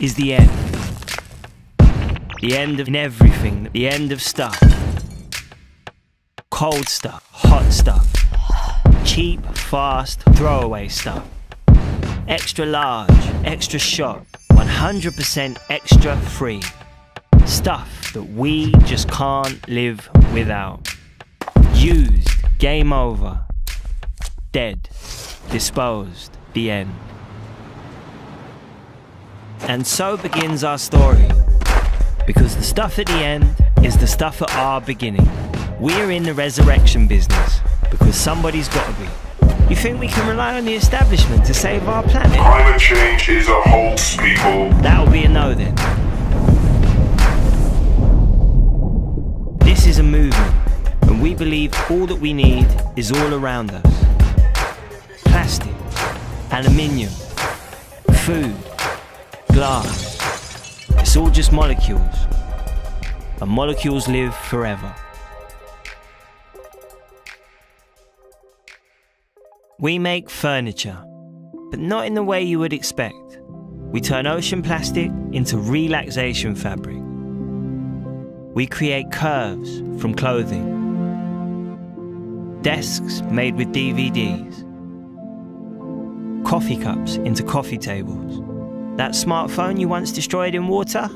is the end. The end of everything, the end of stuff. Cold stuff, hot stuff, cheap, fast, throwaway stuff. Extra large, extra shot, 100% extra free. Stuff that we just can't live without. Used, game over. Dead, disposed, the end. And so begins our story. Because the stuff at the end is the stuff at our beginning. We're in the resurrection business because somebody's got to be. You think we can rely on the establishment to save our planet? Climate change is a hoax, people. That'll be a no then. This is a movement, and we believe all that we need is all around us. Plastic, aluminium, food, glass. It's all just molecules, and molecules live forever. We make furniture, but not in the way you would expect. We turn ocean plastic into relaxation fabric. We create curves from clothing. Desks made with DVDs. Coffee cups into coffee tables. That smartphone you once destroyed in water,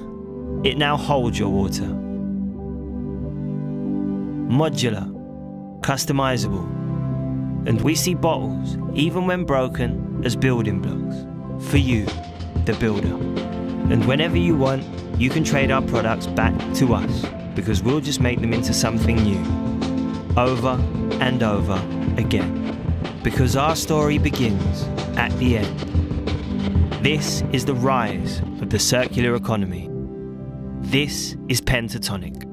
it now holds your water. Modular, customizable. And we see bottles, even when broken, as building blocks. For you, the builder. And whenever you want, you can trade our products back to us, because we'll just make them into something new. Over and over again. Because our story begins at the end. This is the rise of the circular economy. This is Pentatonic.